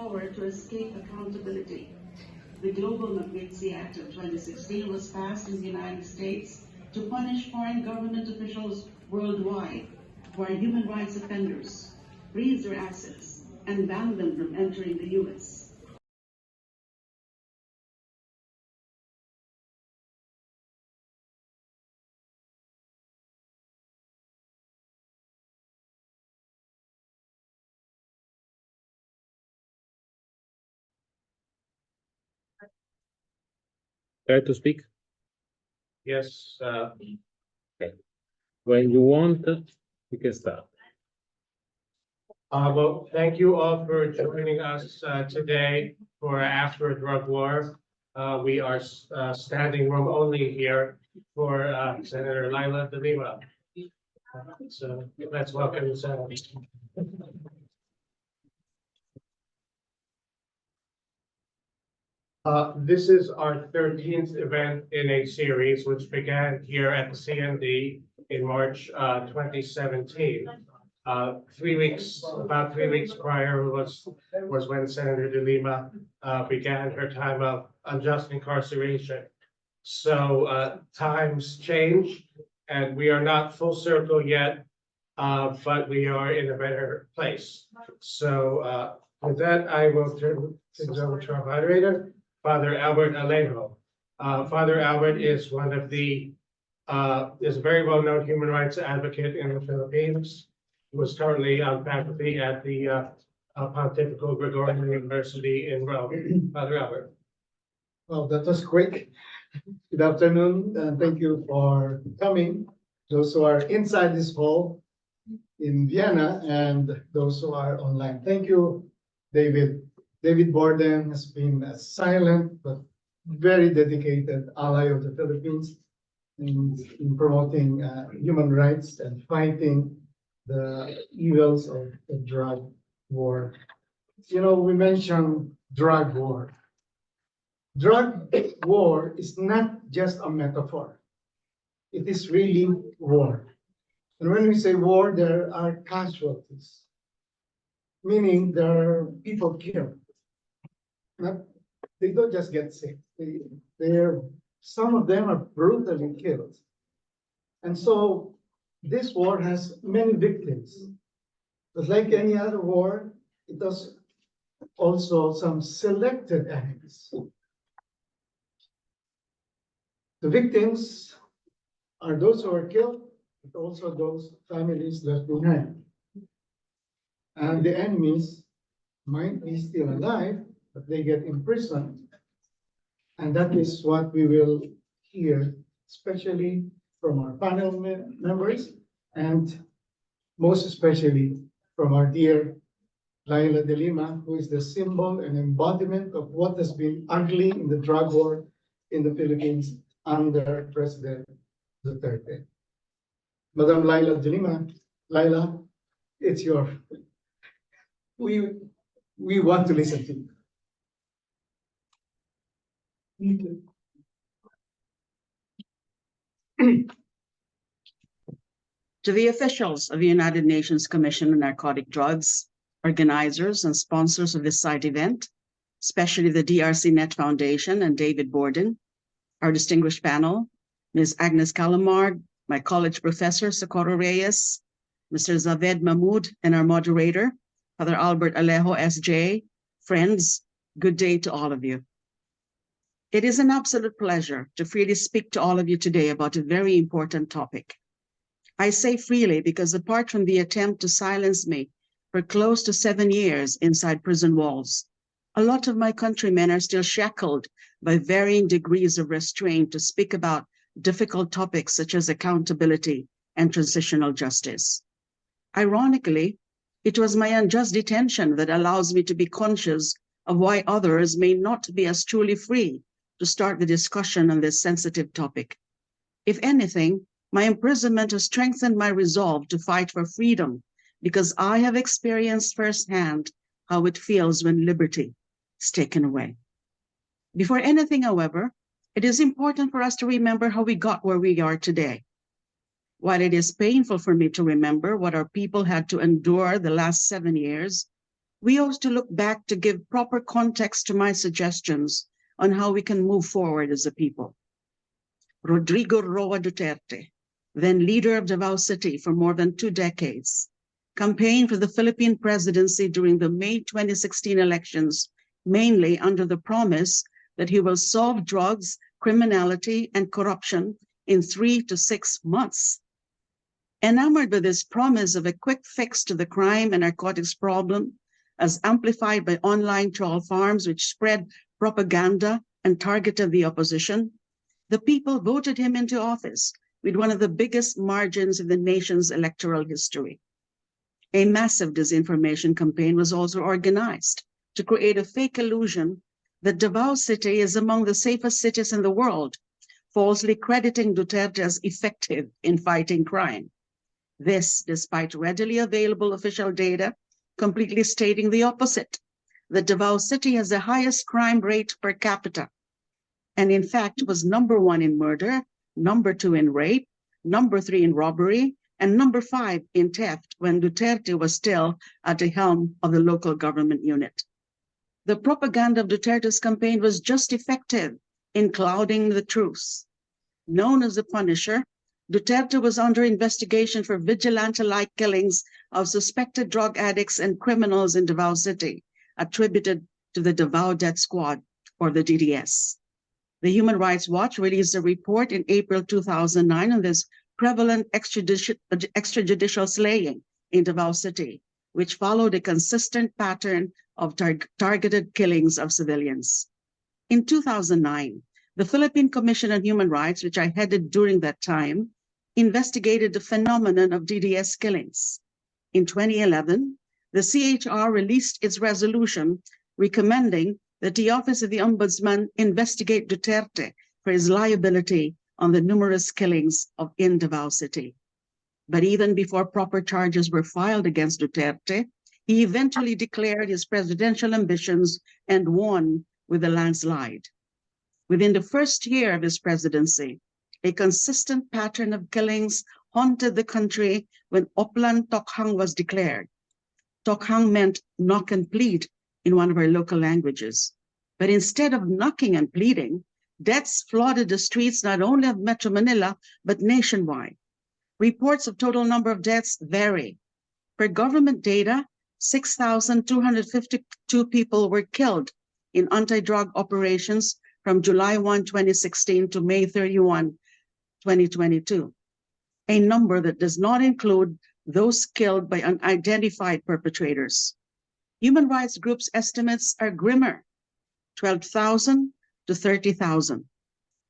power to escape accountability. The Global Magnitsky Act of 2016 was passed in the United States to punish foreign government officials worldwide who are human rights offenders, freeze their assets, and ban them from entering the U.S. Care to speak? Yes, Okay. When you want, you can start. well, thank you all for joining us today for After a Drug War. We are standing room only here for Senator Leila de Lima. So let's welcome Senator. This is our 13th event in a series which began here at the CND in March 2017. About 3 weeks prior was when Senator de Lima began her time of unjust incarceration. So times change, and we are not full circle yet, but we are in a better place. So with that, I will turn things over to our moderator, Father Albert Alejo. Father Albert is one of the is a very well-known human rights advocate in the Philippines. He was currently on faculty at the Pontifical Gregorian University in Rome. Father Albert. Well, that was quick. Good afternoon, and thank you for coming. Those who are inside this hall in Vienna and those who are online. Thank you, David. David Borden has been a silent but very dedicated ally of the Philippines in promoting human rights and fighting the evils of the drug war. You know, we mentioned drug war. Drug war is not just a metaphor. It is really war. And when we say war, there are casualties, meaning there are people killed. They don't just get sick. Some of them are brutally killed. And so this war has many victims. But like any other war, it has also some selected enemies. The victims are those who are killed, but also those families left behind. And the enemies might be still alive, but they get imprisoned. And that is what we will hear, especially from our panel members, and most especially from our dear Leila de Lima, who is the symbol and embodiment of what has been ugly in the drug war in the Philippines under President Duterte. Madam Leila de Lima, Leila, it's your, we want to listen to you. To the officials of the United Nations Commission on Narcotic Drugs, organizers and sponsors of this side event, especially the DRCNet Foundation and David Borden, our distinguished panel, Ms. Agnes Calamard, my college professor, Socorro Reyes, Mr. Zaved Mahmood, and our moderator, Father Albert Alejo SJ, friends, good day to all of you. It is an absolute pleasure to freely speak to all of you today about a very important topic. I say freely because apart from the attempt to silence me for close to 7 years inside prison walls, a lot of my countrymen are still shackled by varying degrees of restraint to speak about difficult topics such as accountability and transitional justice. Ironically, it was my unjust detention that allows me to be conscious of why others may not be as truly free to start the discussion on this sensitive topic. If anything, my imprisonment has strengthened my resolve to fight for freedom because I have experienced firsthand how it feels when liberty is taken away. Before anything, however, it is important for us to remember how we got where we are today. While it is painful for me to remember what our people had to endure the last 7 years, We ought to look back to give proper context to my suggestions on how we can move forward as a people. Rodrigo Roa Duterte, then leader of Davao City for more than 2 decades, campaigned for the Philippine presidency during the May 2016 elections, mainly under the promise that he will solve drugs, criminality, and corruption in 3 to 6 months. Enamored with this promise of a quick fix to the crime and narcotics problem, as amplified by online troll farms which spread propaganda and targeted the opposition, the people voted him into office with one of the biggest margins in the nation's electoral history. A massive disinformation campaign was also organized to create a fake illusion that Davao City is among the safest cities in the world, falsely crediting Duterte as effective in fighting crime. This, despite readily available official data, completely stating the opposite, that Davao City has the highest crime rate per capita, and in fact was number 1 in murder, number 2 in rape, number 3 in robbery, and number 5 in theft when Duterte was still at the helm of the local government unit. The propaganda of Duterte's campaign was just effective in clouding the truth. Known as the Punisher, Duterte was under investigation for vigilante-like killings of suspected drug addicts and criminals in Davao City, attributed to the Davao Death Squad, or the DDS. The Human Rights Watch released a report in April 2009 on this prevalent extrajudicial slaying in Davao City, which followed a consistent pattern of targeted killings of civilians. In 2009, the Philippine Commission on Human Rights, which I headed during that time, investigated the phenomenon of DDS killings. In 2011, the CHR released its resolution recommending that the Office of the Ombudsman investigate Duterte for his liability on the numerous killings in Davao City. But even before proper charges were filed against Duterte, he eventually declared his presidential ambitions and won with a landslide. Within the first year of his presidency, a consistent pattern of killings haunted the country when Oplan Tokhang was declared. Tokhang meant knock and plead in one of our local languages. But instead of knocking and pleading, deaths flooded the streets not only of Metro Manila, but nationwide. Reports of total number of deaths vary. Per government data, 6,252 people were killed in anti-drug operations from July 1, 2016 to May 31, 2022, a number that does not include those killed by unidentified perpetrators. Human rights groups' estimates are grimmer, 12,000 to 30,000.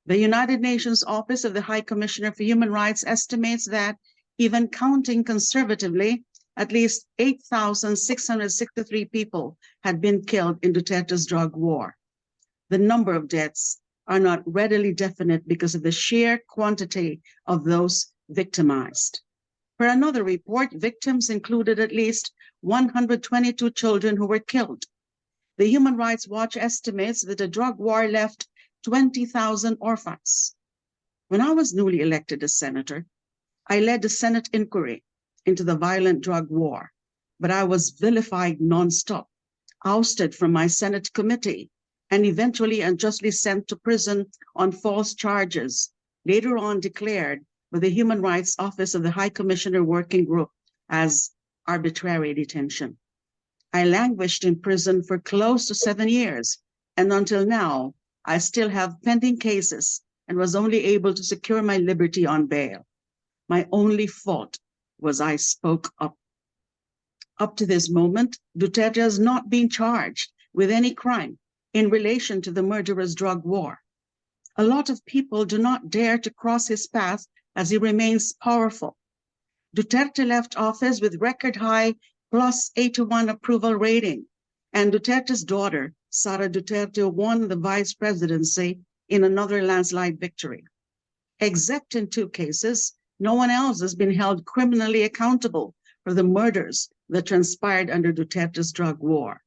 The United Nations Office of the High Commissioner for Human Rights estimates that, even counting conservatively, at least 8,663 people had been killed in Duterte's drug war. The number of deaths are not readily definite because of the sheer quantity of those victimized. Per another report, victims included at least 122 children who were killed. The Human Rights Watch estimates that the drug war left 20,000 orphans. When I was newly elected as senator, I led the Senate inquiry into the violent drug war, but I was vilified nonstop, ousted from my Senate committee, and eventually unjustly sent to prison on false charges, later on declared by the Human Rights Office of the High Commissioner Working Group as arbitrary detention. I languished in prison for close to 7 years, and until now, I still have pending cases and was only able to secure my liberty on bail. My only fault was I spoke up. Up to this moment, Duterte has not been charged with any crime in relation to the murderous drug war. A lot of people do not dare to cross his path as he remains powerful. Duterte left office with record high plus 81 approval rating, and Duterte's daughter, Sara Duterte, won the vice presidency in another landslide victory. Except in 2 cases, no one else has been held criminally accountable for the murders that transpired under Duterte's drug war.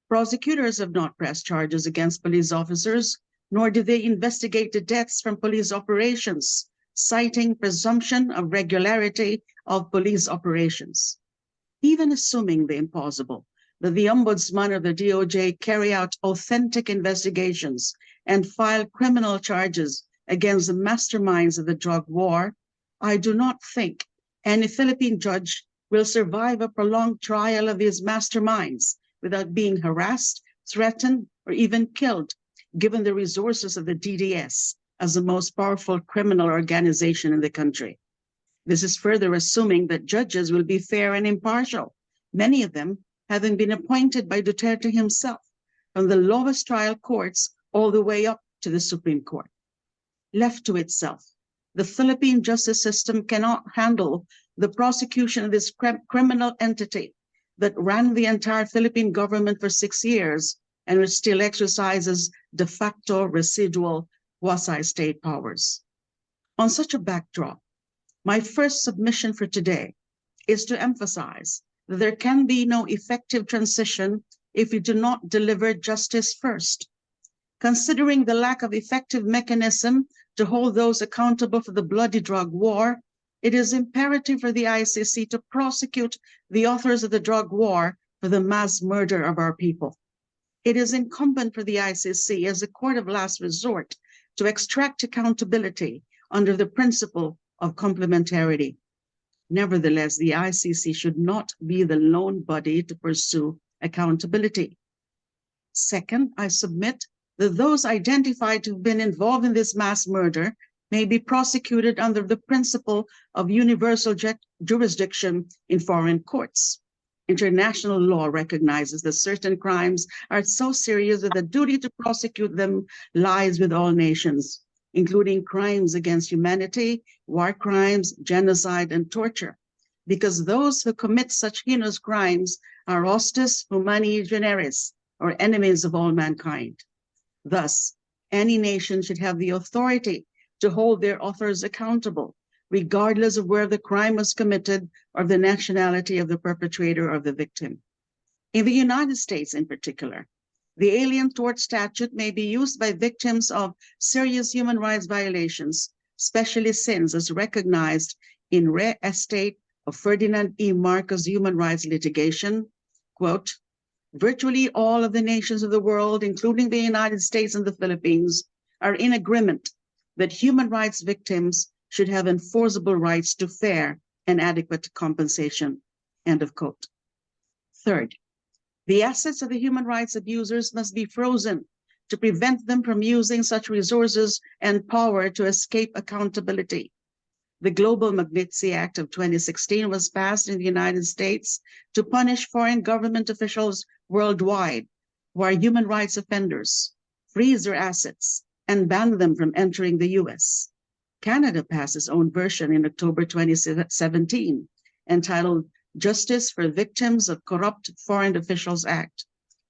Prosecutors have not pressed charges against police officers, nor do they investigate the deaths from police operations, citing presumption of regularity of police operations. Even assuming the impossible, that the Ombudsman or the DOJ carry out authentic investigations and file criminal charges against the masterminds of the drug war, I do not think any Philippine judge will survive a prolonged trial of these masterminds without being harassed, threatened, or even killed, given the resources of the DDS as the most powerful criminal organization in the country. This is further assuming that judges will be fair and impartial, many of them having been appointed by Duterte himself, from the lowest trial courts all the way up to the Supreme Court. Left to itself, the Philippine justice system cannot handle the prosecution of this criminal entity that ran the entire Philippine government for 6 years and which still exercises de facto residual quasi-state powers. On such a backdrop, my first submission for today is to emphasize that there can be no effective transition if we do not deliver justice first. Considering the lack of effective mechanism to hold those accountable for the bloody drug war, it is imperative for the ICC to prosecute the authors of the drug war for the mass murder of our people. It is incumbent for the ICC as a court of last resort to extract accountability under the principle of complementarity. Nevertheless, the ICC should not be the lone body to pursue accountability. Second, I submit that those identified to have been involved in this mass murder may be prosecuted under the principle of universal jurisdiction in foreign courts. International law recognizes that certain crimes are so serious that the duty to prosecute them lies with all nations, including crimes against humanity, war crimes, genocide, and torture, because those who commit such heinous crimes are hostis humani generis, or enemies of all mankind. Thus, any nation should have the authority to hold their authors accountable, regardless of where the crime was committed or the nationality of the perpetrator or the victim. In the United States in particular, the Alien Tort Statute may be used by victims of serious human rights violations, especially sins as recognized in Re Estate of Ferdinand E. Marcos human rights litigation, quote, virtually all of the nations of the world, including the United States and the Philippines, are in agreement that human rights victims should have enforceable rights to fair and adequate compensation, end of quote. Third, the assets of the human rights abusers must be frozen to prevent them from using such resources and power to escape accountability. The Global Magnitsky Act of 2016 was passed in the United States to punish foreign government officials worldwide who are human rights offenders, freeze their assets, and ban them from entering the US. Canada passed its own version in October 2017, entitled Justice for Victims of Corrupt Foreign Officials Act.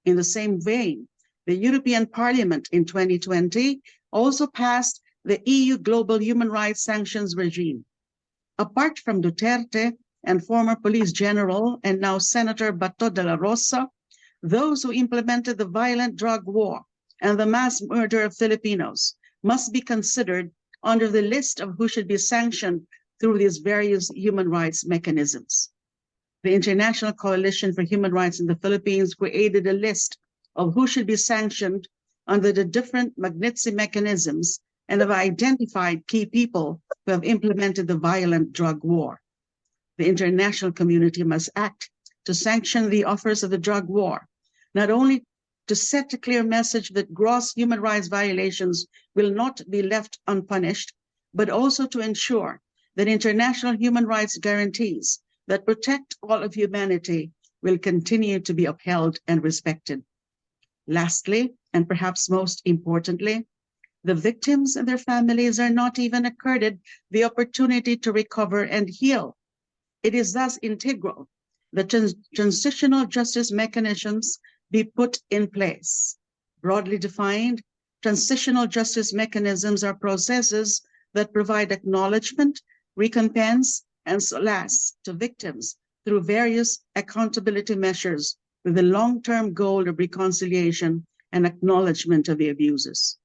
In the same vein, the European Parliament in 2020 also passed the EU Global Human Rights Sanctions Regime. Apart from Duterte and former Police General and now Senator Bato de la Rosa, those who implemented the violent drug war and the mass murder of Filipinos must be considered under the list of who should be sanctioned through these various human rights mechanisms. The International Coalition for Human Rights in the Philippines created a list of who should be sanctioned under the different Magnitsky mechanisms and have identified key people who have implemented the violent drug war. The international community must act to sanction the authors of the drug war, not only to set a clear message that gross human rights violations will not be left unpunished, but also to ensure that international human rights guarantees that protect all of humanity will continue to be upheld and respected. Lastly, and perhaps most importantly, the victims and their families are not even accorded the opportunity to recover and heal. It is thus integral that transitional justice mechanisms be put in place. Broadly defined, transitional justice mechanisms are processes that provide acknowledgement, recompense, and solace to victims through various accountability measures with the long-term goal of reconciliation and acknowledgement of the abuses.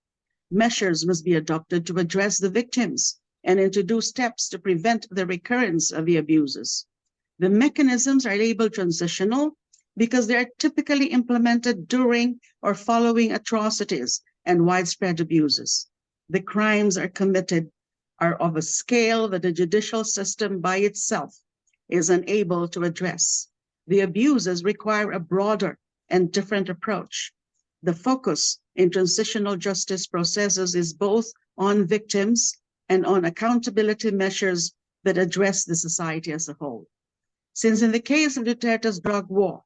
Measures must be adopted to address the victims and introduce steps to prevent the recurrence of the abuses. The mechanisms are labeled transitional, because they are typically implemented during or following atrocities and widespread abuses. The crimes are of a scale that the judicial system by itself is unable to address. The abuses require a broader and different approach. The focus in transitional justice processes is both on victims and on accountability measures that address the society as a whole. Since in the case of Duterte's drug war,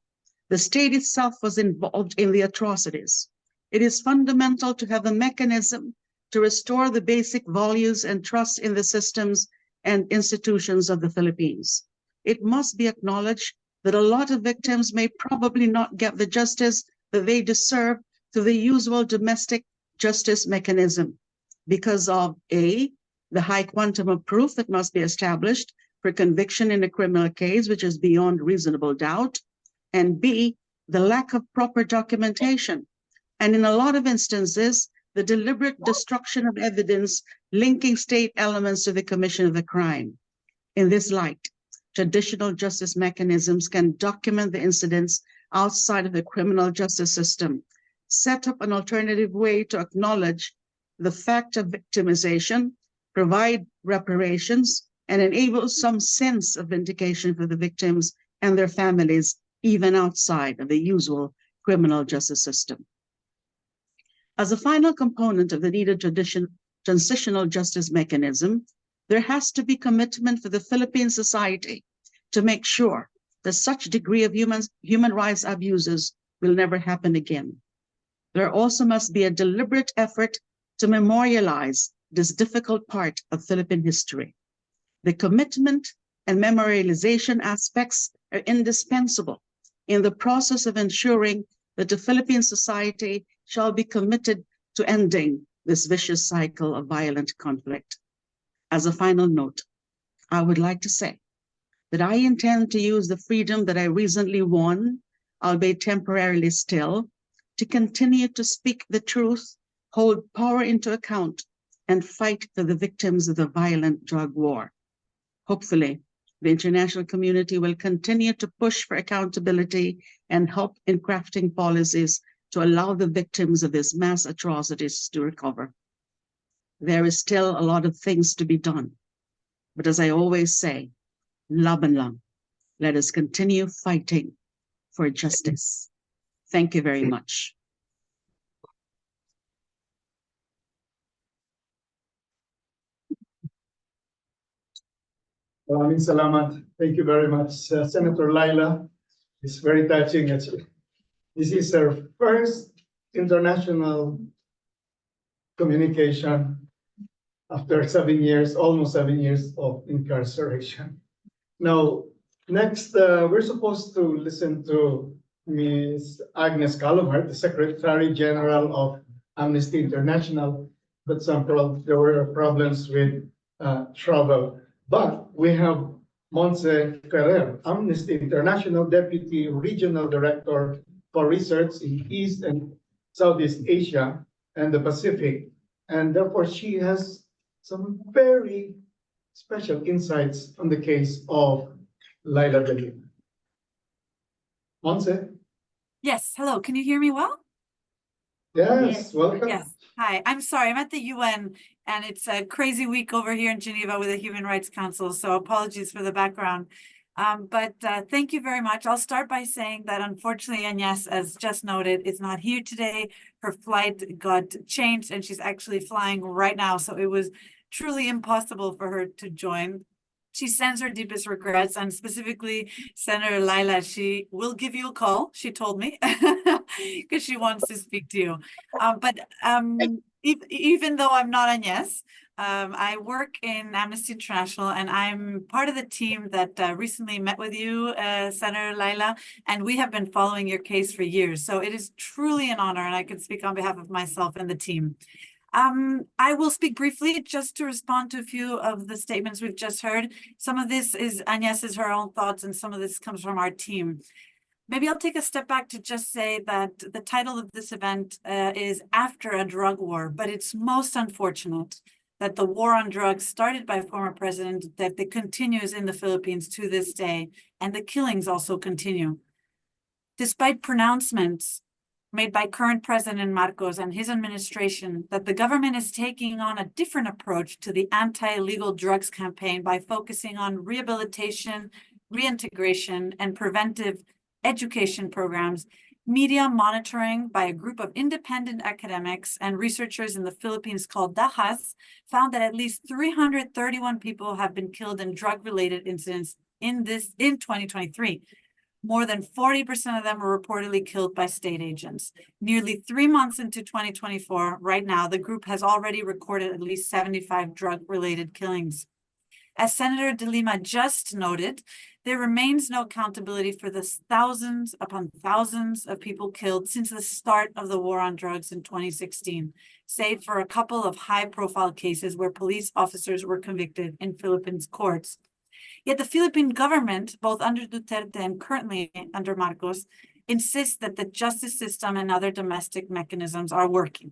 the state itself was involved in the atrocities, it is fundamental to have a mechanism to restore the basic values and trust in the systems and institutions of the Philippines. It must be acknowledged that a lot of victims may probably not get the justice that they deserve through the usual domestic justice mechanism because of A, the high quantum of proof that must be established for conviction in a criminal case, which is beyond reasonable doubt, and B, the lack of proper documentation. And in a lot of instances, the deliberate destruction of evidence linking state elements to the commission of the crime. In this light, traditional justice mechanisms can document the incidents outside of the criminal justice system, set up an alternative way to acknowledge the fact of victimization, provide reparations, and enable some sense of vindication for the victims and their families, even outside of the usual criminal justice system. As a final component of the needed transitional justice mechanism, there has to be commitment for the Philippine society to make sure that such degree of human rights abuses will never happen again. There also must be a deliberate effort to memorialize this difficult part of Philippine history. The commitment and memorialization aspects are indispensable in the process of ensuring that the Philippine society shall be committed to ending this vicious cycle of violent conflict. As a final note, I would like to say that I intend to use the freedom that I recently won, albeit temporarily still, to continue to speak the truth, hold power into account, and fight for the victims of the violent drug war. Hopefully, the international community will continue to push for accountability and help in crafting policies to allow the victims of these mass atrocities to recover. There is still a lot of things to be done, but as I always say, laban lang. Let us continue fighting for justice. Thank you very much. Maraming salamat. Thank you very much, Senator Leila. It's very touching. This is her first international communication after 7 years, almost 7 years of incarceration. Now, next, we're supposed to listen to Ms. Agnes Calomar, the Secretary General of Amnesty International, but there were problems with travel. But we have Montse Ferrer, Amnesty International Deputy Regional Director for Research in East and Southeast Asia and the Pacific. And therefore, she has some very special insights on the case of Leila de Lima. Montse? Yes, hello. Can you hear me well? Yes, welcome. Yes. Hi, I'm sorry. I'm at the UN and it's a crazy week over here in Geneva with the Human Rights Council. So apologies for the background. But thank you very much. I'll start by saying that unfortunately, Agnes, as just noted, is not here today. Her flight got changed and she's actually flying right now. So it was truly impossible for her to join. She sends her deepest regrets, and specifically Senator Leila, she will give you a call, she told me, because she wants to speak to you. Even though I'm not Agnes, I work in Amnesty International, and I'm part of the team that recently met with you, Senator Leila, and we have been following your case for years. So it is truly an honor, and I can speak on behalf of myself and the team. I will speak briefly just to respond to a few of the statements we've just heard. Some of this is Agnes's her own thoughts, and some of this comes from our team. Maybe I'll take a step back to just say that the title of this event is After a Drug War, but it's most unfortunate that the war on drugs started by former President Duterte continues in the Philippines to this day, and the killings also continue. Despite pronouncements made by current President Marcos and his administration that the government is taking on a different approach to the anti-illegal drugs campaign by focusing on rehabilitation, reintegration, and preventive education programs, media monitoring by a group of independent academics and researchers in the Philippines called DAHAS found that at least 331 people have been killed in drug-related incidents in 2023. More than 40% of them were reportedly killed by state agents. Nearly 3 months into 2024, right now, the group has already recorded at least 75 drug-related killings. As Senator de Lima just noted, there remains no accountability for the thousands upon thousands of people killed since the start of the war on drugs in 2016, save for a couple of high-profile cases where police officers were convicted in Philippines courts. Yet the Philippine government, both under Duterte and currently under Marcos, insists that the justice system and other domestic mechanisms are working.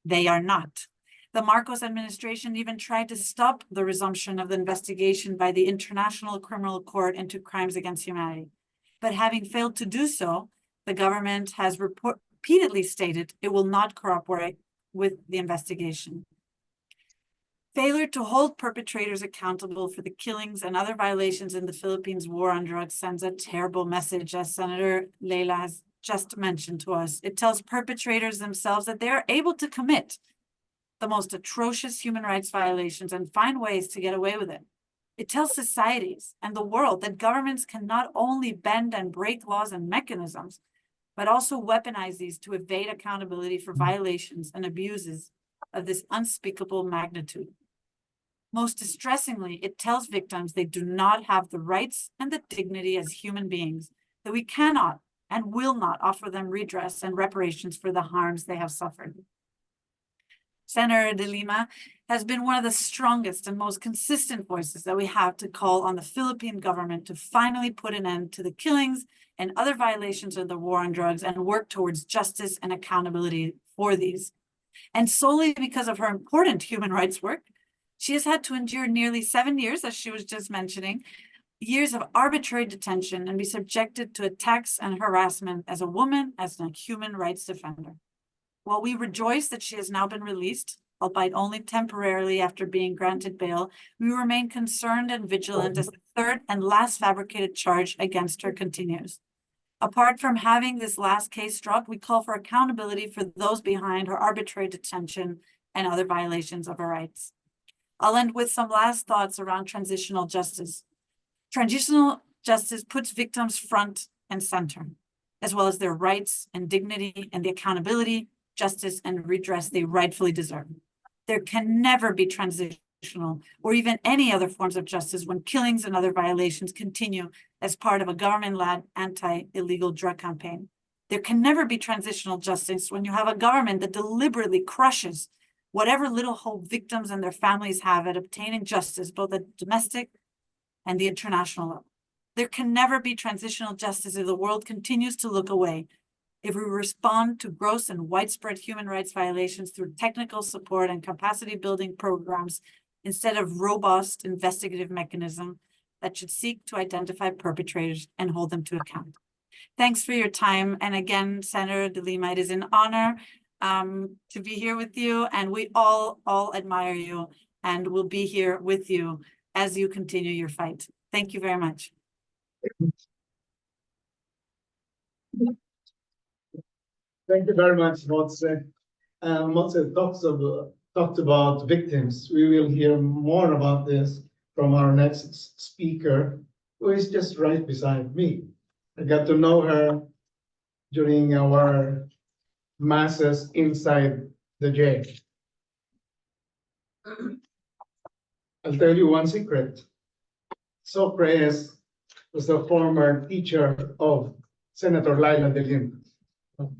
They are not. The Marcos administration even tried to stop the resumption of the investigation by the International Criminal Court into crimes against humanity. But having failed to do so, the government has repeatedly stated it will not cooperate with the investigation. Failure to hold perpetrators accountable for the killings and other violations in the Philippines war on drugs sends a terrible message, as Senator Leila has just mentioned to us. It tells perpetrators themselves that they are able to commit the most atrocious human rights violations and find ways to get away with it. It tells societies and the world that governments can not only bend and break laws and mechanisms, but also weaponize these to evade accountability for violations and abuses of this unspeakable magnitude. Most distressingly, it tells victims they do not have the rights and the dignity as human beings, that we cannot and will not offer them redress and reparations for the harms they have suffered. Senator de Lima has been one of the strongest and most consistent voices that we have to call on the Philippine government to finally put an end to the killings and other violations of the war on drugs and work towards justice and accountability for these. And solely because of her important human rights work, she has had to endure nearly 7 years, as she was just mentioning, years of arbitrary detention and be subjected to attacks and harassment as a woman, as a human rights defender. While we rejoice that she has now been released, albeit only temporarily after being granted bail, we remain concerned and vigilant as the third and last fabricated charge against her continues. Apart from having this last case dropped, we call for accountability for those behind her arbitrary detention and other violations of her rights. I'll end with some last thoughts around transitional justice. Transitional justice puts victims front and center, as well as their rights and dignity and the accountability, justice, and redress they rightfully deserve. There can never be transitional or even any other forms of justice when killings and other violations continue as part of a government-led anti-illegal drug campaign. There can never be transitional justice when you have a government that deliberately crushes whatever little hope victims and their families have at obtaining justice, both at domestic and the international level. There can never be transitional justice if the world continues to look away, if we respond to gross and widespread human rights violations through technical support and capacity building programs instead of robust investigative mechanism that should seek to identify perpetrators and hold them to account. Thanks for your time. And again, Senator de Lima, it is an honor to be here with you, and we all admire you and will be here with you as you continue your fight. Thank you very much. Thank you very much, Montse. Montse talked about victims. We will hear more about this from our next speaker, who is just right beside me. I got to know her during our masses inside the jail. I'll tell you one secret. Socorro Reyes was a former teacher of Senator Leila de Lima.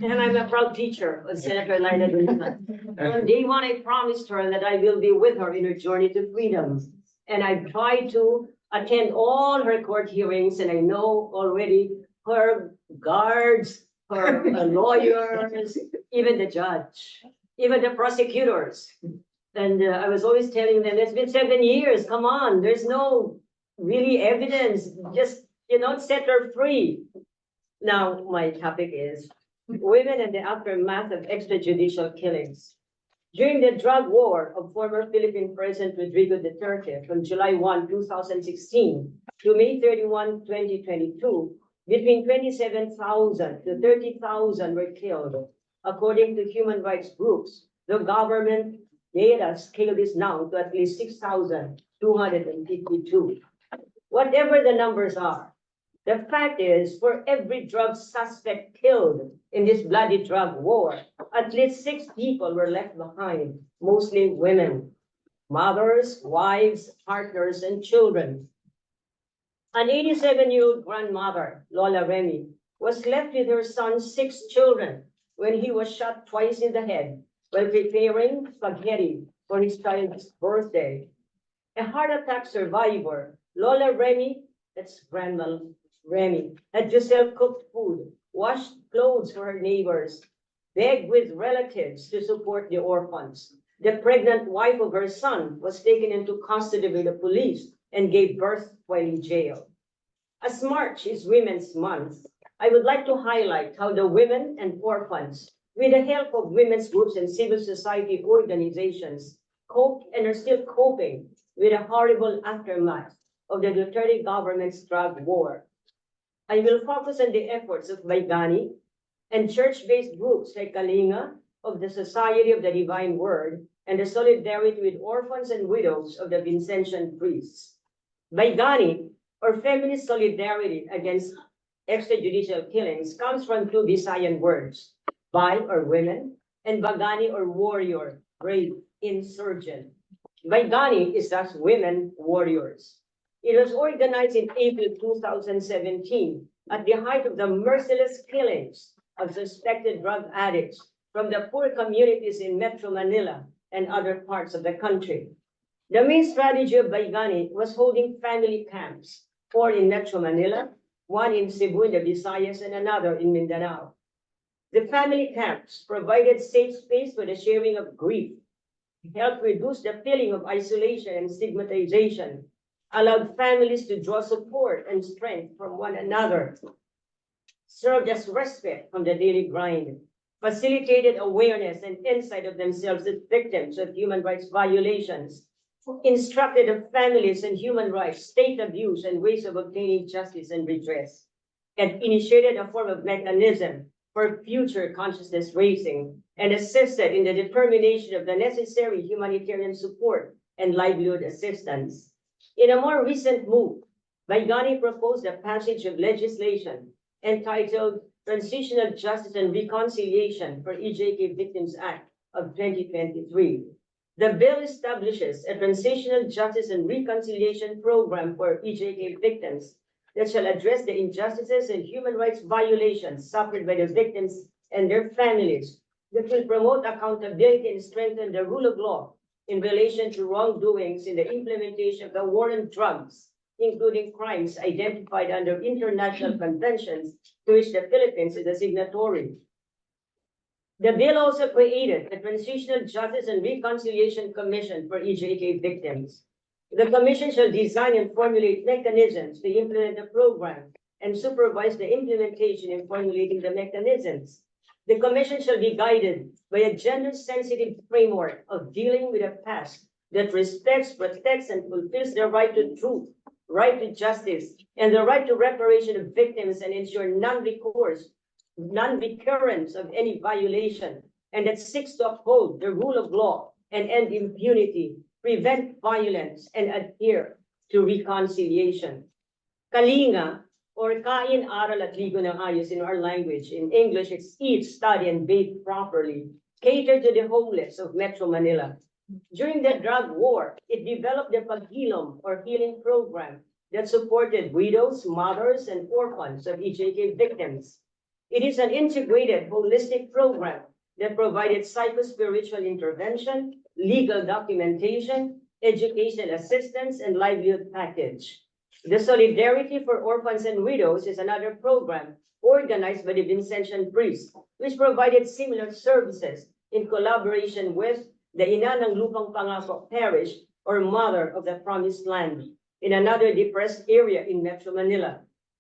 And I'm a proud teacher of Senator Leila de Lima. From day one, I promised her that I will be with her in her journey to freedom. And I've tried to attend all her court hearings, and I know already her guards, her lawyers, even the judge, even the prosecutors. And I was always telling them, it's been 7 years, come on, there's no really evidence, just, set her free. Now, my topic is women and the aftermath of extrajudicial killings. During the drug war of former Philippine President Rodrigo Duterte from July 1, 2016 to May 31, 2022, between 27,000 to 30,000 were killed. According to human rights groups, the government data scaled this now to at least 6,252. Whatever the numbers are, the fact is, for every drug suspect killed in this bloody drug war, at least 6 people were left behind, mostly women, mothers, wives, partners, and children. An 87-year-old grandmother, Lola Remy, was left with her son's 6 children when he was shot twice in the head while preparing spaghetti for his child's birthday. A heart attack survivor, Lola Remy, that's Grandma Remy, had to sell cooked food, washed clothes for her neighbors, begged with relatives to support the orphans. The pregnant wife of her son was taken into custody by the police and gave birth while in jail. As March is Women's Month, I would like to highlight how the women and orphans, with the help of women's groups and civil society organizations, coped and are still coping with the horrible aftermath of the Duterte government's drug war. I will focus on the efforts of Baigani and church-based groups like Kalinga of the Society of the Divine Word and the Solidarity with Orphans and Widows of the Vincentian Priests. Baigani, or feminist solidarity against extrajudicial killings, comes from 2 Visayan words, Bay or women, and Bagani or warrior, brave, insurgent. Baigani is thus women warriors. It was organized in April 2017 at the height of the merciless killings of suspected drug addicts from the poor communities in Metro Manila and other parts of the country. The main strategy of Baigani was holding family camps, 4 in Metro Manila, 1 in Cebu in the Visayas, and another in Mindanao. The family camps provided safe space for the sharing of grief, helped reduce the feeling of isolation and stigmatization, allowed families to draw support and strength from one another, served as respite from the daily grind, facilitated awareness and insight of themselves as victims of human rights violations, instructed the families and human rights, state abuse, and ways of obtaining justice and redress, and initiated a form of mechanism for future consciousness raising, and assisted in the determination of the necessary humanitarian support and livelihood assistance. In a more recent move, Baigani proposed the passage of legislation entitled Transitional Justice and Reconciliation for EJK Victims Act of 2023. The bill establishes a Transitional Justice and Reconciliation Program for EJK victims that shall address the injustices and human rights violations suffered by the victims and their families, that will promote accountability and strengthen the rule of law in relation to wrongdoings in the implementation of the war on drugs, including crimes identified under international conventions to which the Philippines is a signatory. The bill also created a Transitional Justice and Reconciliation Commission for EJK victims. The commission shall design and formulate mechanisms to implement the program and supervise the implementation and formulating the mechanisms. The commission shall be guided by a gender-sensitive framework of dealing with a past that respects, protects, and fulfills the right to truth, right to justice, and the right to reparation of victims, and ensure non-recurrence of any violation, and that seeks to uphold the rule of law and end impunity, prevent violence, and adhere to reconciliation. Kalinga, or Kain, Aral at Ligo ng Ayos in our language. In English, it's eat, study, and bathe properly, cater to the homeless of Metro Manila. During the drug war, it developed the Paghilom, or healing program, that supported widows, mothers, and orphans of EJK victims. It is an integrated, holistic program that provided psycho-spiritual intervention, legal documentation, educational assistance, and livelihood package. The Solidarity for Orphans and Widows is another program organized by the Vincentian Priests, which provided similar services in collaboration with the Ina ng Lupang Pangako Parish, or Mother of the Promised Land, in another depressed area in Metro Manila.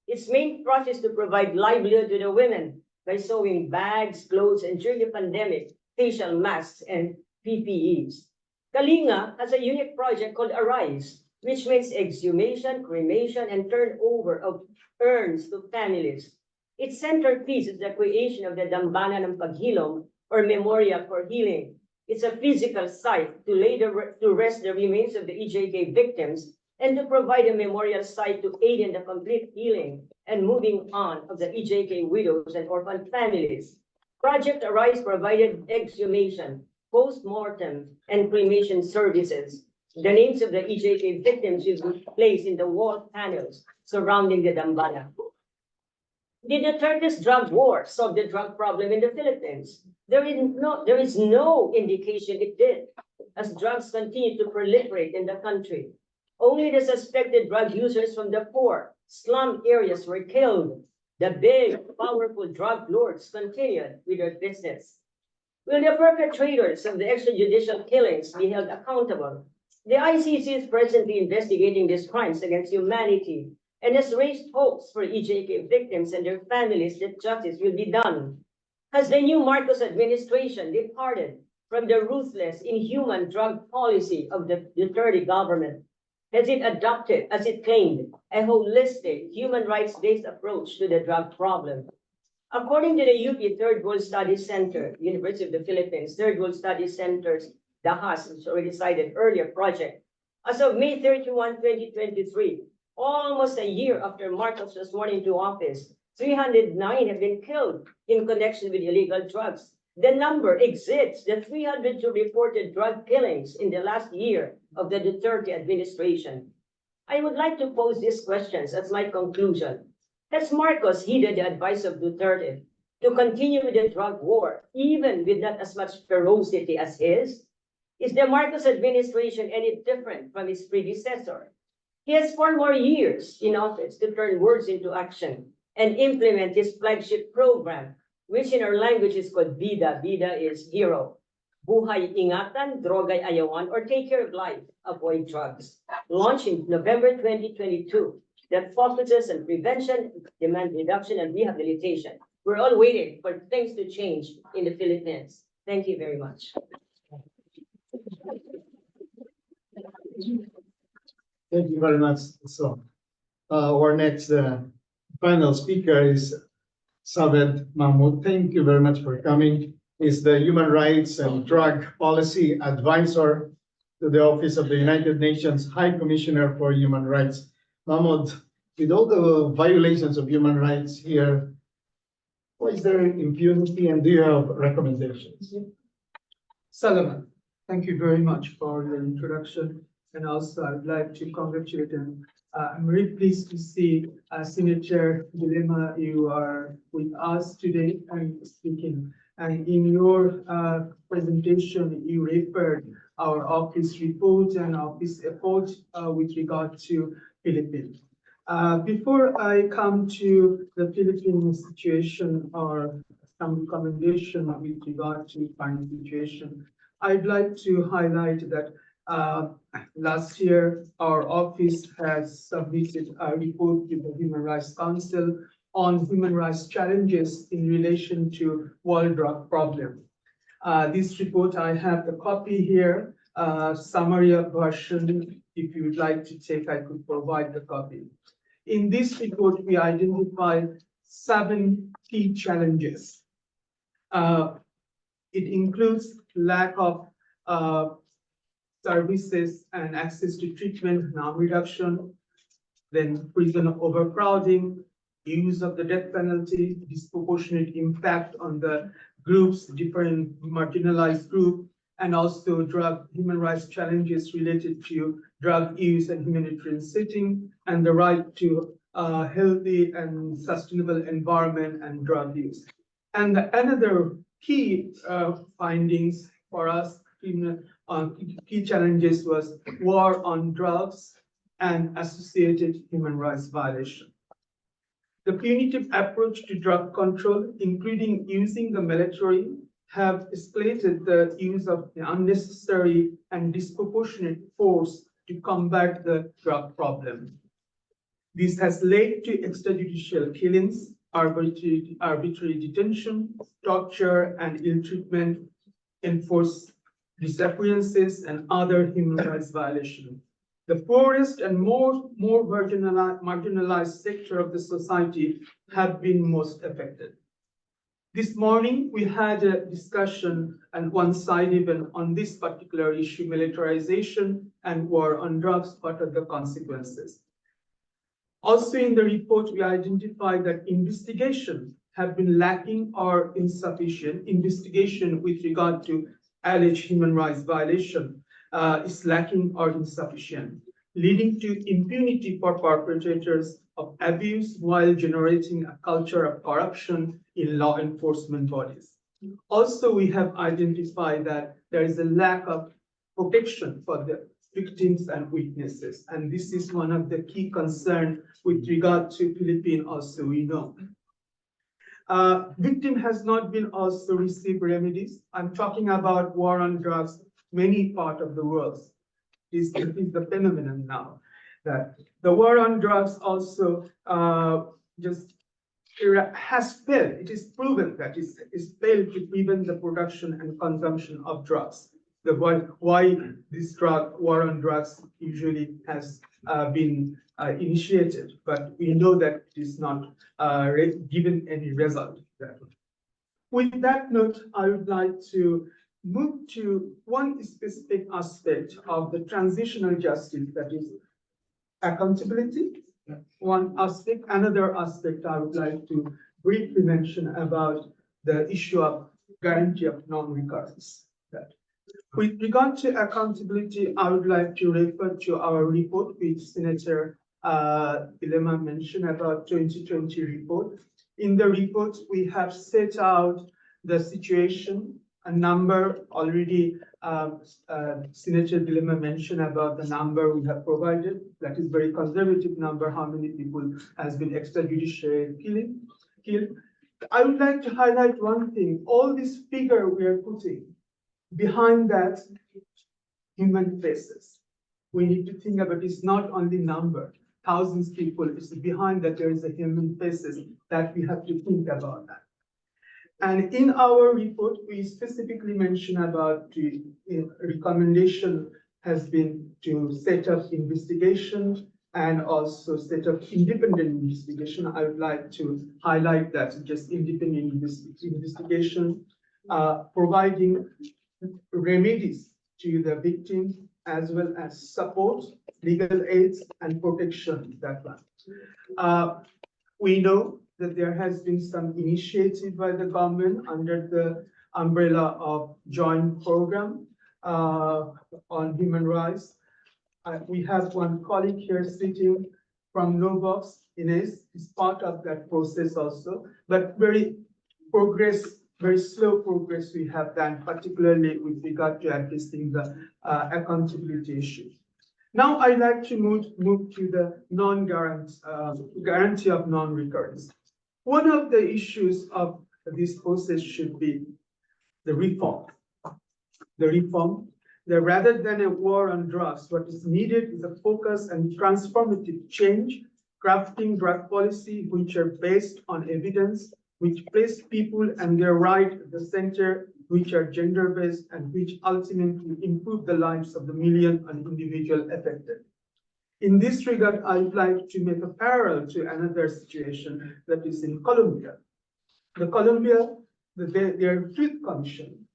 Its main thrust is to provide livelihood to the women by sewing bags, clothes, and during the pandemic, facial masks and PPEs. Kalinga has a unique project called Arise, which means exhumation, cremation, and turnover of urns to families. Its centerpiece is the creation of the Dambana ng Paghilom, or Memorial for Healing. It's a physical site to rest the remains of the EJK victims and to provide a memorial site to aid in the complete healing and moving on of the EJK widows and orphan families. Project Arise provided exhumation, post-mortem, and cremation services. The names of the EJK victims will be placed in the wall panels surrounding the Dambana. Did Duterte's drug war solve the drug problem in the Philippines? There is no indication it did, as drugs continue to proliferate in the country. Only the suspected drug users from the poor, slum areas were killed. The big, powerful drug lords continued with their business. Will the perpetrators of the extrajudicial killings be held accountable? The ICC is presently investigating these crimes against humanity and has raised hopes for EJK victims and their families that justice will be done. Has the new Marcos administration departed from the ruthless, inhuman drug policy of the Duterte government? Has it adopted, as it claimed, a holistic, human rights-based approach to the drug problem? According to the UP Third World Studies Center, University of the Philippines, Third World Studies Center's DAHAS, which already cited earlier project, as of May 31, 2023, almost a year after Marcos was sworn into office, 309 have been killed in connection with illegal drugs. The number exceeds the 302 reported drug killings in the last year of the Duterte administration. I would like to pose these questions as my conclusion. Has Marcos heeded the advice of Duterte to continue with the drug war, even with not as much ferocity as his? Is the Marcos administration any different from his predecessor? He has 4 more years in office to turn words into action and implement his flagship program, which in our language is called BIDA. BIDA is hero. Buhay Ingatan, Drogay Ayawan, or Take Care of Life, Avoid Drugs. Launched in November 2022, that focuses on prevention, demand reduction, and rehabilitation. We're all waiting for things to change in the Philippines. Thank you very much. Thank you very much. So, our next final speaker is Zaved Mahmood. Thank you very much for coming. He's the Human Rights and Drug Policy Advisor to the Office of the United Nations High Commissioner for Human Rights. Mahmood, with all the violations of human rights here, why is there impunity, and do you have recommendations? Salamat. Thank you very much for your introduction. And also, I'd like to congratulate him. I'm very pleased to see Senator De Lima, you are with us today and speaking. And in your presentation, you referred our office report and office effort with regard to Philippines. Before I come to the Philippine situation or some recommendation with regard to current situation, I'd like to highlight that last year, our office has submitted a report to the Human Rights Council on human rights challenges in relation to world drug problem. This report, I have the copy here, summary version. If you would like to take, I could provide the copy. In this report, we identified 7 key challenges. It includes lack of services and access to treatment, harm reduction, then prison overcrowding, use of the death penalty, disproportionate impact on the groups, different marginalized group, and also human rights challenges related to drug use and humanitarian setting, and the right to a healthy and sustainable environment and drug use. And another key findings for us in key challenges was war on drugs and associated human rights violation. The punitive approach to drug control, including using the military, have escalated the use of the unnecessary and disproportionate force to combat the drug problem. This has led to extrajudicial killings, arbitrary detention, torture, and ill treatment, enforced disappearances, and other human rights violations. The poorest and more marginalized sector of the society have been most affected. This morning, we had a discussion and one-side event on this particular issue, militarization and war on drugs, what are the consequences? Also in the report, we identified that investigation have been lacking or insufficient. Investigation with regard to alleged human rights violation is lacking or insufficient, leading to impunity for perpetrators of abuse while generating a culture of corruption in law enforcement bodies. Also, we have identified that there is a lack of protection for the victims and witnesses, and this is one of the key concerns with regard to Philippines also, we know. Victim has not been also received remedies. I'm talking about war on drugs, many parts of the world. This is the phenomenon now, that the war on drugs also has failed. It is proven that it's failed to prevent the production and consumption of drugs. Why this war on drugs usually has been initiated, but we know that it is not given any result. With that note, I would like to move to one specific aspect of the transitional justice, that is accountability. One aspect, another aspect I would like to briefly mention about the issue of guarantee of non-recurrence. With regard to accountability, I would like to refer to our report, which Senator De Lima mentioned about 2020 report. In the report, we have set out the situation, a number already Senator De Lima mentioned about the number we have provided. That is very conservative number, how many people has been extrajudicially killed. I would like to highlight one thing. All this figure we are putting, behind that, human faces. We need to think about it's not only number, thousands of people, it's behind that there is a human faces that we have to think about that. And in our report, we specifically mention about the recommendation has been to set up investigation and also set up independent investigation. I would like to highlight that just independent investigation, providing remedies to the victims as well as support, legal aids, and protection. That one. We know that there has been some initiative by the government under the umbrella of joint program on human rights. We have one colleague here sitting from Novox, Ines, is part of that process also, but very slow progress we have done, particularly with regard to addressing the accountability issues. Now I'd like to move to the guarantee of non-recurrence. One of the issues of this process should be the reform. Rather than a war on drugs, what is needed is a focus and transformative change, crafting drug policy which are based on evidence, which place people and their right at the center, which are gender-based, and which ultimately improve the lives of the million and individual affected. In this regard, I would like to make a parallel to another situation that is in Colombia. Their Truth Commission.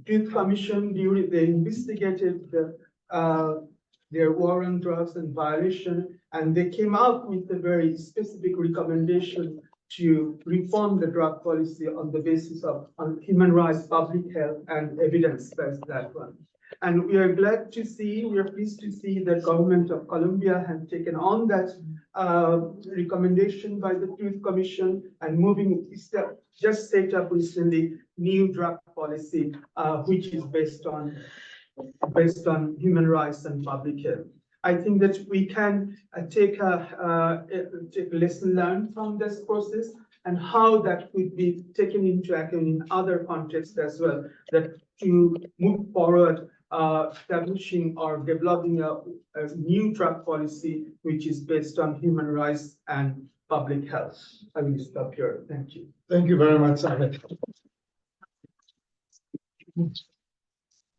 Truth Commission, they investigated their war on drugs and violation, and they came out with a very specific recommendation to reform the drug policy on the basis of human rights, public health, and evidence-based that one. And we are pleased to see the government of Colombia has taken on that recommendation by the Truth Commission and just set up recently new drug policy, which is based on human rights and public health. I think that we can take a lesson learned from this process and how that could be taken into account in other contexts as well, that to move forward establishing or developing a new drug policy which is based on human rights and public health. I will stop here. Thank you. Thank you very much, Zaved.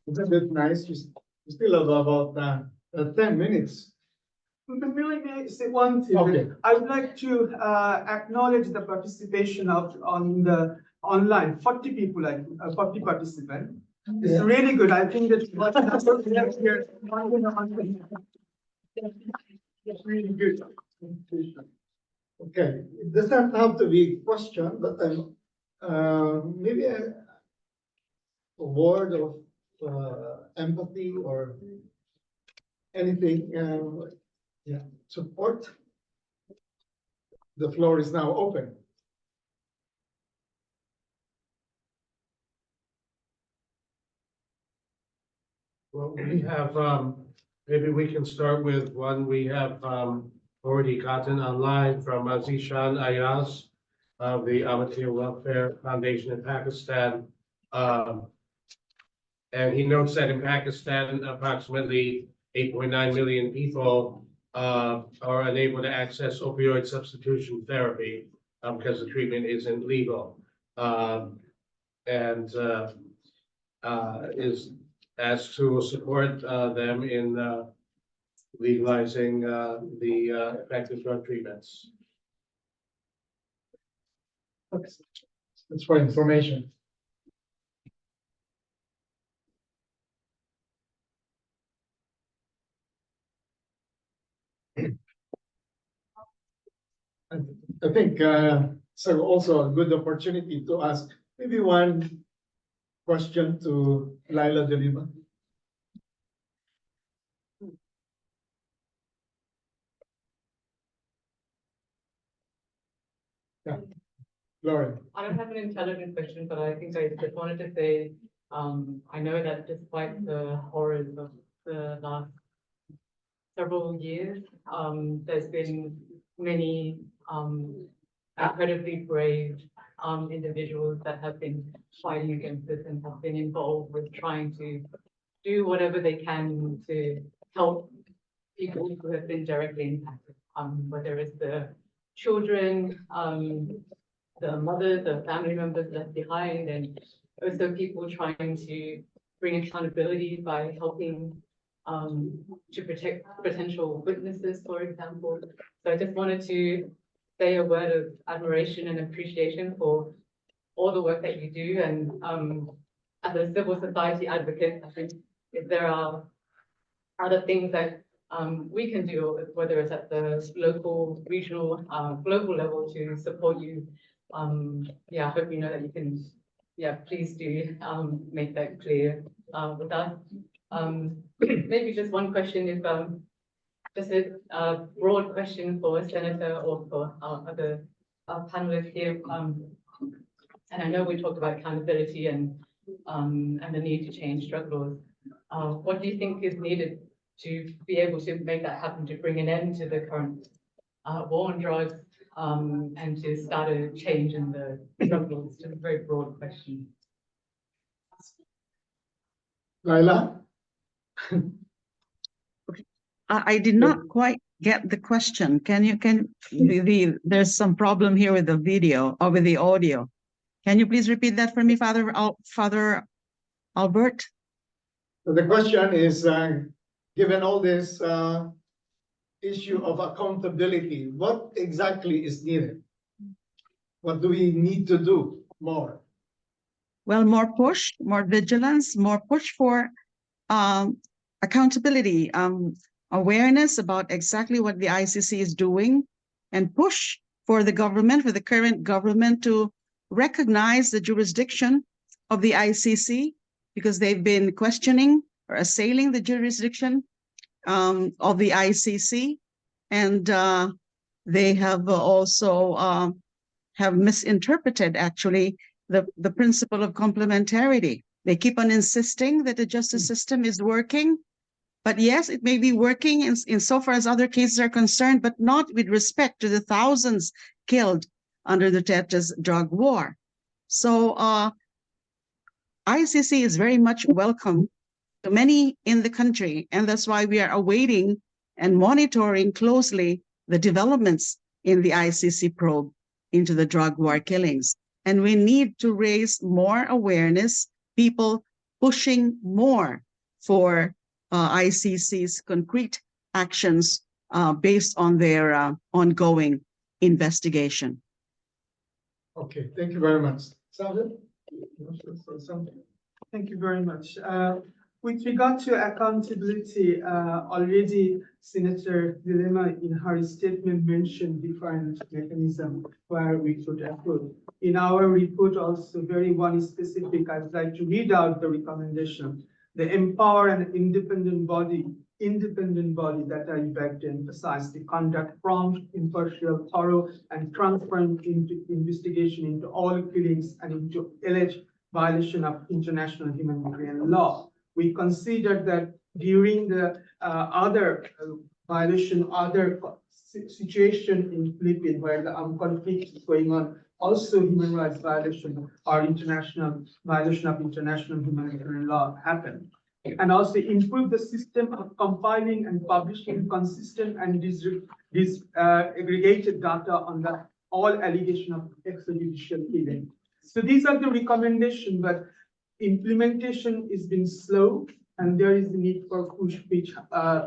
Isn't it nice? We still have about 10 minutes. May I say one thing? Okay. I would like to acknowledge the participation on the online, 40 people, 40 participants. It's Yeah. really good. I think that what we have here. It's really good. Okay, it doesn't have to be a question, but maybe a word of empathy or anything, yeah, support. The floor is now open. Well, we have, maybe we can start with one we have already gotten online from Zishan Ayaz of the Amateur Welfare Foundation in Pakistan. And he notes that in Pakistan, approximately 8.9 million people are unable to access opioid substitution therapy because the treatment isn't legal. And is asked to support them in legalizing the effective drug treatments. That's for information. I think so. Also a good opportunity to ask maybe one question to Leila de Lima. Yeah, Lauren. I don't have an intelligent question, but I think I just wanted to say, I know that despite the horrors of the last several years, there's been many incredibly brave individuals that have been fighting against this and have been involved with trying to do whatever they can to help people who have been directly impacted, whether it's the children, the mothers, the family members left behind, and also people trying to bring accountability by helping to protect potential witnesses, for example. So I just wanted to say a word of admiration and appreciation for all the work that you do. And as a civil society advocate, I think if there are other things that we can do, whether it's at the local, regional, global level to support you, yeah, I hope you know that you can, yeah, please do make that clear with us. Maybe just one question is just a broad question for Senator or for our other panelists here. And I know we talked about accountability and the need to change drug laws. What do you think is needed to be able to make that happen, to bring an end to the current war on drugs and to start a change in the drug laws? Just a very broad question. Leila? I did not quite get the question. There's some problem here with the video or with the audio. Can you please repeat that for me, Father Albert? So the question is, given all this issue of accountability, what exactly is needed? What do we need to do more? Well, more push, more vigilance, more push for accountability, awareness about exactly what the ICC is doing, and push for the government, for the current government, to recognize the jurisdiction of the ICC, because they've been questioning or assailing the jurisdiction of the ICC, and they have also have misinterpreted actually the principle of complementarity. They keep on insisting that the justice system is working, but yes, it may be working insofar as other cases are concerned, but not with respect to the thousands killed under Duterte's drug war. So ICC is very much welcome to many in the country. And that's why we are awaiting and monitoring closely the developments in the ICC probe into the drug war killings. And we need to raise more awareness, people pushing more for ICC's concrete actions based on their ongoing investigation. Okay, thank you very much. Zaved, you want to say something? Thank you very much. With regard to accountability, already Senator De Lima in her statement mentioned different mechanisms where we could approve. In our report also very one specific, I'd like to read out the recommendation. The empower an independent body that I beg to emphasize to conduct prompt, impartial, thorough, and transparent investigation into all killings and into alleged violation of international humanitarian law. We consider that during the other violation, other situation in Philippines where the armed conflict is going on, also human rights violation or international violation of international humanitarian law happened. And also improve the system of compiling and publishing consistent and disaggregated data on the all allegation of extrajudicial killing. So these are the recommendations, but implementation is been slow, and there is the need for push, which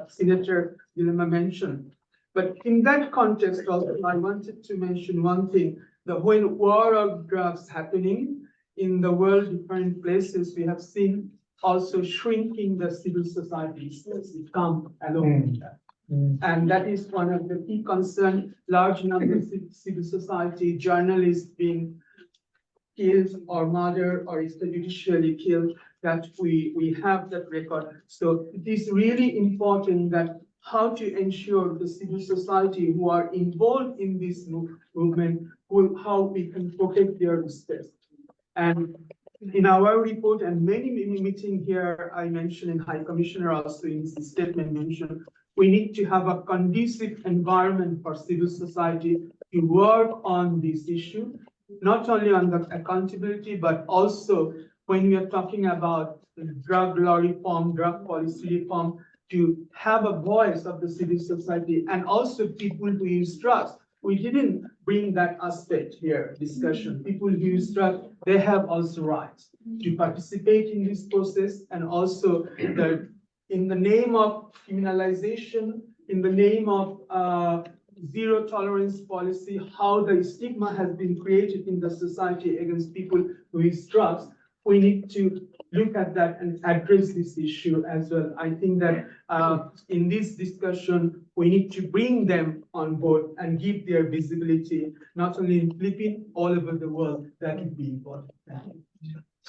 Senator De Lima mentioned. But in that context, also, I wanted to mention one thing: the whole war of drugs happening in the world, different places, we have seen also shrinking the civil society come along with that. And that is one of the key concerns. Large numbers of civil society, journalists being killed or murdered or extrajudicially killed, that we have that record. So it is really important that how to ensure the civil society who are involved in this movement, how we can protect their space. And in our report and many meetings here, I mentioned in High Commissioner also in his statement mentioned, we need to have a conducive environment for civil society to work on this issue, not only on the accountability, but also when we are talking about the drug law reform, drug policy reform, to have a voice of the civil society and also people who use drugs. We didn't bring that aspect here, discussion. People who use drugs, they have also rights to participate in this process, and also that in the name of criminalization, in the name of zero tolerance policy, how the stigma has been created in the society against people who use drugs, we need to look at that and address this issue as well. I think that in this discussion, we need to bring them on board and give their visibility, not only in Philippines, all over the world. That would be important.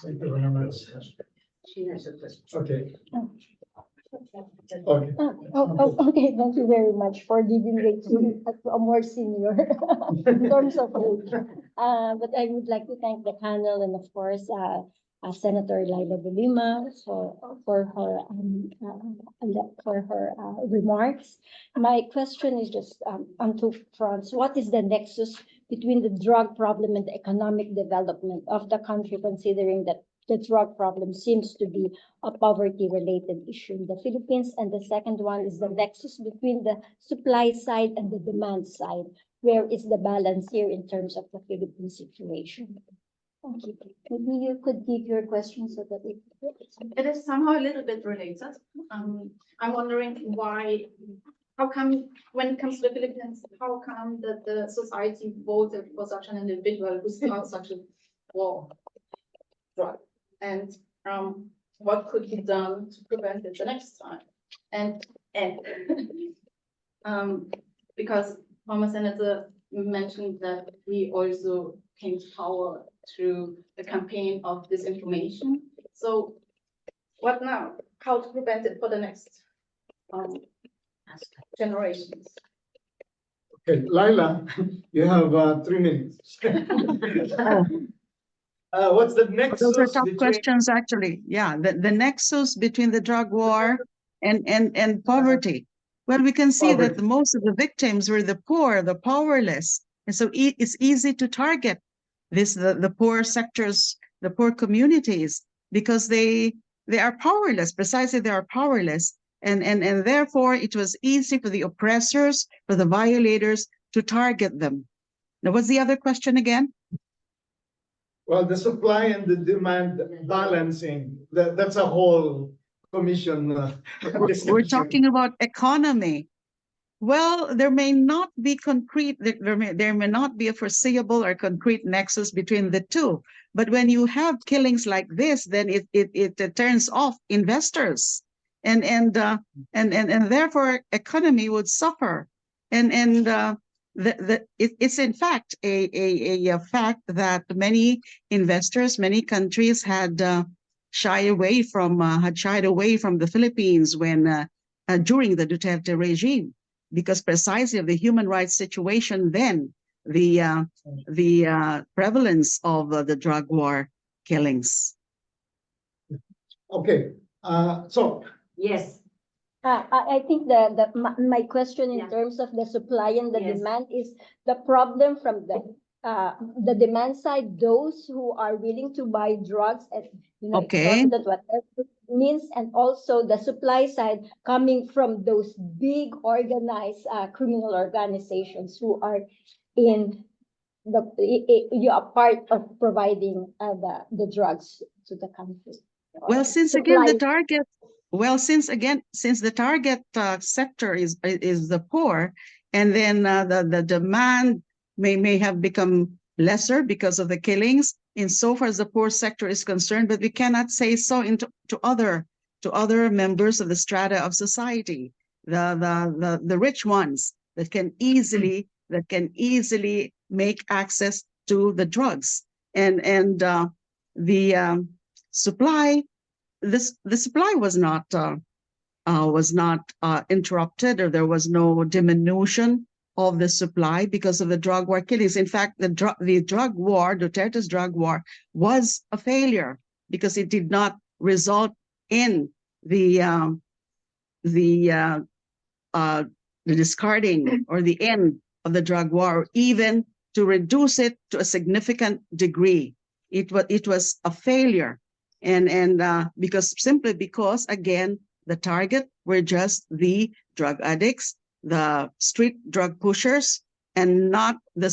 Thank you very much. She has a question. Okay. Okay, thank you very much for giving way to a more senior in terms of age. But I would like to thank the panel and of course, Senator Leila de Lima for her remarks. My question is just on two fronts. What is the nexus between the drug problem and the economic development of the country, considering that the drug problem seems to be a poverty-related issue in the Philippines? And the second one is the nexus between the supply side and the demand side. Where is the balance here in terms of the Philippine situation? Thank you. Maybe you could give your question so that it is somehow a little bit related. I'm wondering how come, when it comes to the Philippines, how come that the society voted for such an individual who starts such a war drug? And what could be done to prevent it the next time? And because former Senator mentioned that he also came to power through the campaign of disinformation. So what now? How to prevent it for the next generations? Okay, Laila, you have 3 minutes. What's the nexus? Those are tough questions, actually. Yeah, the nexus between the drug war and poverty. Well, we can see that most of the victims were the poor, the powerless. And so it's easy to target the poor sectors, the poor communities, because they they are powerless. Precisely, they are powerless. And therefore, it was easy for the oppressors, for the violators to target them. Now, what's the other question again? Well, the supply and the demand balancing, that's a whole commission. We're discussion. talking about economy. Well, there may not be concrete, there may not be a foreseeable or concrete nexus between the two. But when you have killings like this, then it turns off investors, and therefore economy would suffer. It's in fact a fact that many investors, many countries had shied away from the Philippines when during the Duterte regime, because precisely of the human rights situation then, the prevalence of the drug war killings. Okay, so Yes, I think my question in Yeah. terms of the supply and the Yes. demand is the problem from the demand side, those who are willing to buy drugs at, Okay. exorbitant, whatever means, and also the supply side coming from those big organized criminal organizations who are in you are part of providing the drugs to the country. Well, since again the Supply. target, since the target sector is the poor, and then the demand may have become lesser because of the killings, insofar as the poor sector is concerned, but we cannot say so to other members of the strata of society, the rich ones that can easily make access to the drugs, and the supply. The supply was not interrupted, or there was no diminution of the supply because of the drug war killings. In fact, the drug war, Duterte's drug war, was a failure because it did not result in the discarding or the end of the drug war, or even to reduce it to a significant degree. It was a failure. And simply because, again, the target were just the drug addicts, the street drug pushers, and not the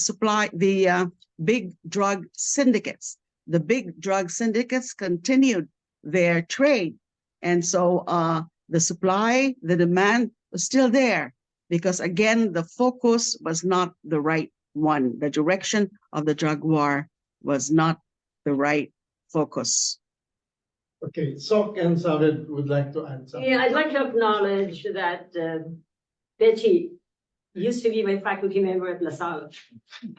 big drug syndicates. The big drug syndicates continued their trade. And so the supply, the demand was still there because, again, the focus was not the right one. The direction of the drug war was not the right focus. okay, Sok and Zaved would like to answer. yeah, I'd like to acknowledge that Betty used to be my faculty member at LaSalle,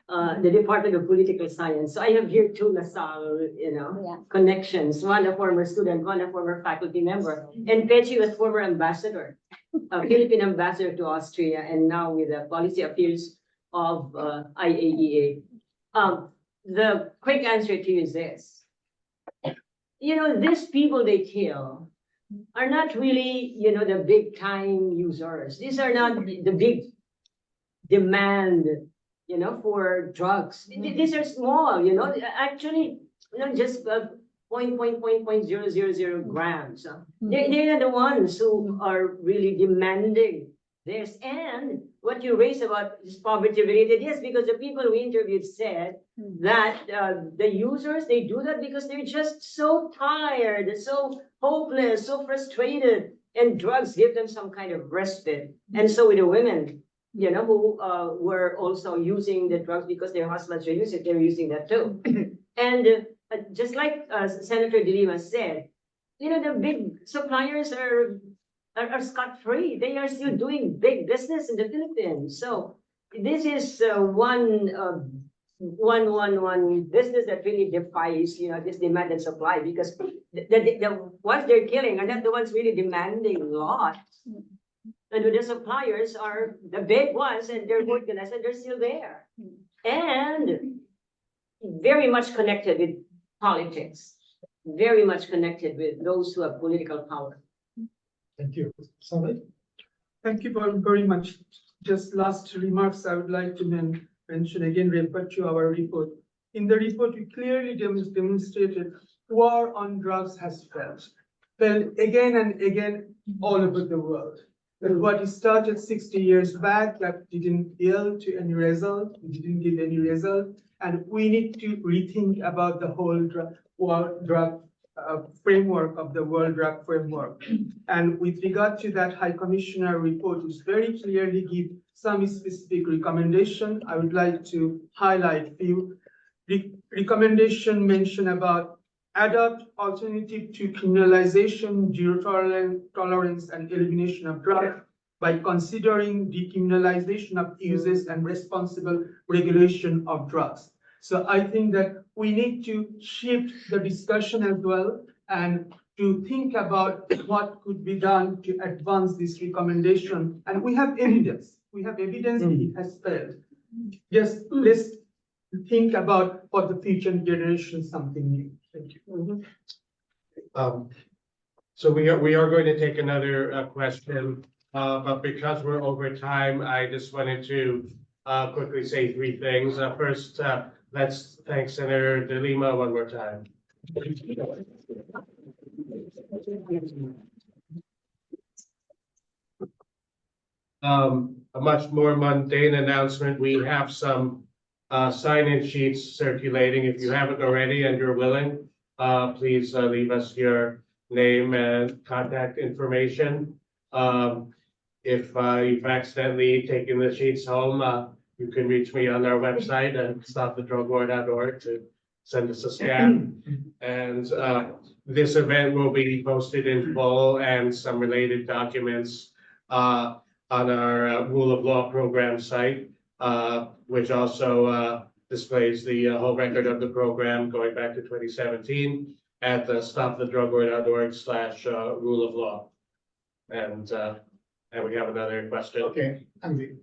the Department of Political Science. So I have here two LaSalle, Yeah. connections, one a former student, one a former faculty member. And Betty was former ambassador, Philippine ambassador to Austria, and now with the policy affairs of IAEA. The quick answer to you is this. These people they kill are not really, the big time users. These are not the big demand, for drugs. These are small, actually, just 0.0000 grams. They are the ones who are really demanding this. And what you raised about this poverty related, yes, because the people we interviewed said that the users, they do that because they're just so tired, so hopeless, so frustrated, and drugs give them some kind of respite. And so with the women, who were also using the drugs because their husbands were using it, they were using that too. And just like Senator De Lima said, the big suppliers are scot-free. They are still doing big business in the Philippines. So this is one business that really defies, this demand and supply, because the ones they're killing are not the ones really demanding lots. And the suppliers are the big ones, and they're organized, and they're still there. And very much connected with politics, very much connected with those who have political power. Thank you. Zaved? Thank you very much. Just last remarks I would like to mention again, refer to our report. In the report, we clearly demonstrated war on drugs has failed. felt again and again all over the world. That what started 60 years back, that didn't yield to any result, didn't give any result. And we need to rethink about the whole drug framework of the World Drug Framework. And with regard to that, High Commissioner report is very clearly give some specific recommendation. I would like to highlight few recommendation mention about adopt alternative to criminalization, zero tolerance and elimination of drugs by considering decriminalization of uses and responsible regulation of drugs. So I think that we need to shift the discussion as well and to think about what could be done to advance this recommendation. And we have evidence. We have evidence it has failed. Just let's think about for the future generation something new. Thank you. So we are going to take another question, but because we're over time, I just wanted to quickly say three things. First, let's thank Senator De Lima one more time. A much more mundane announcement. We have some sign-in sheets circulating. If you haven't already and you're willing, please leave us your name and contact information. If you've accidentally taken the sheets home, you can reach me on our website at stopthedrugwar.org to send us a scan. And this event will be posted in full and some related documents on our Rule of Law program site, which also displays the whole record of the program going back to 2017 at the stopthedrugwar.org/rule of law. And we have another question. Okay, Andy.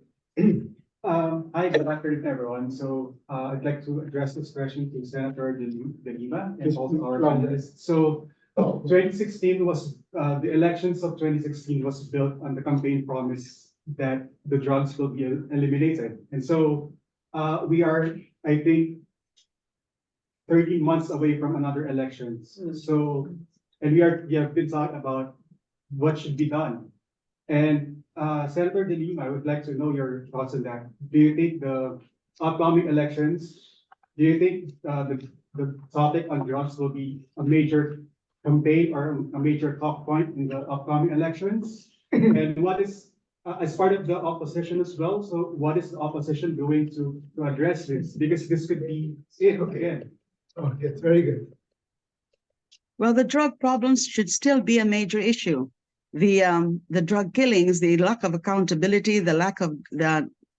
Hi, good afternoon, everyone. So I'd like to address this question to Senator De Lima and also our panelists. So 2016 was the elections of 2016 was built on the campaign promise that the drugs will be eliminated. And so we are, I think, 13 months away from another elections. So, and we have been talking about what should be done. And Senator De Lima, I would like to know your thoughts on that. Do you think the upcoming elections, do you think the topic on drugs will be a major campaign or a major talk point in the upcoming elections? And what is, as part of the opposition as well, so what is the opposition doing to address this? Because this could be it again. Oh, it's very good. Well, the drug problems should still be a major issue. The drug killings, the lack of accountability, the lack of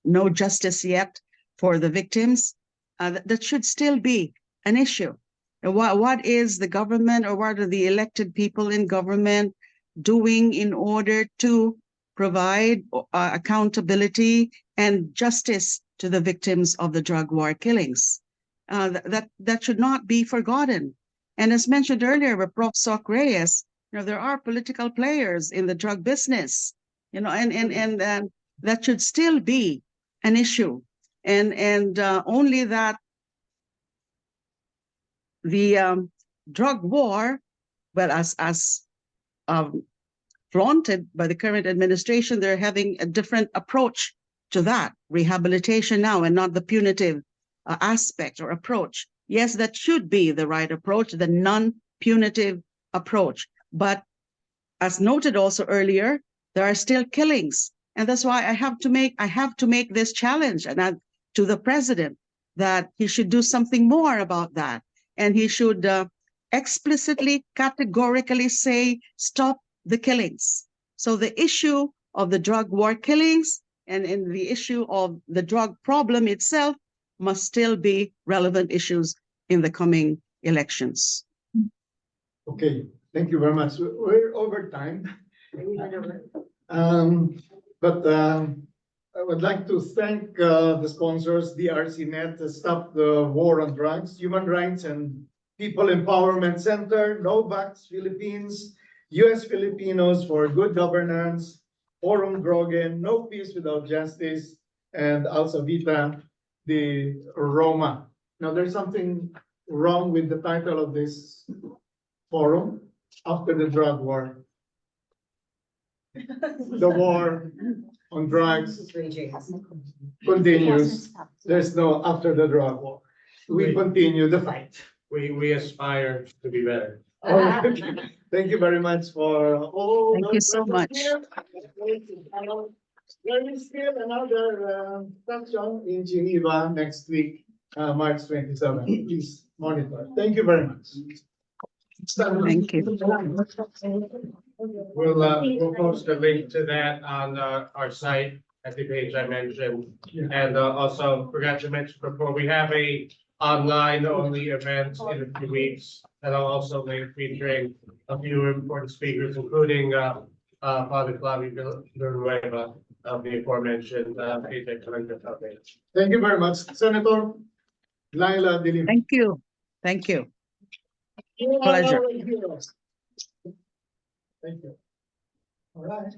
no justice yet for the victims, that should still be an issue. And what is the government or what are the elected people in government doing in order to provide accountability and justice to the victims of the drug war killings? That should not be forgotten. And as mentioned earlier by Prof. Socorro Reyes, there are political players in the drug business, and that should still be an issue. And only that the drug war, well, as flaunted by the current administration, they're having a different approach to that, rehabilitation now and not the punitive aspect or approach. Yes, that should be the right approach, the non-punitive approach. But as noted also earlier, there are still killings. And that's why I have to make this challenge to the president that he should do something more about that. And he should explicitly, categorically say, stop the killings. So the issue of the drug war killings and the issue of the drug problem itself must still be relevant issues in the coming elections. Okay, thank you very much. We're over time. But I would like to thank the sponsors, DRCNet, Stop the War on Drugs, Human Rights and People Empowerment Center, Novax Philippines, US Filipinos for Good Governance, Forum Grogan, No Peace Without Justice, and Alsa Vita de Roma. Now, there's something wrong with the title of this forum. after the drug war. The war on drugs continues. There's no after the drug war. We continue the fight. We aspire to be better. Thank you very much for all. Thank you so much. There is still another session in Geneva next week, March 27. Please monitor. Thank you very much. Thank you. We'll post a link to that on our site at the page I mentioned. And also forgot to mention before, we have a online only event in a few weeks. And I'll also link featuring a few important speakers, including Father Flavio Villanueva of the aforementioned AJ Collective Foundation. Thank you very much, Senator Leila de Lima. Thank you. Thank you. Pleasure. Thank you. All right.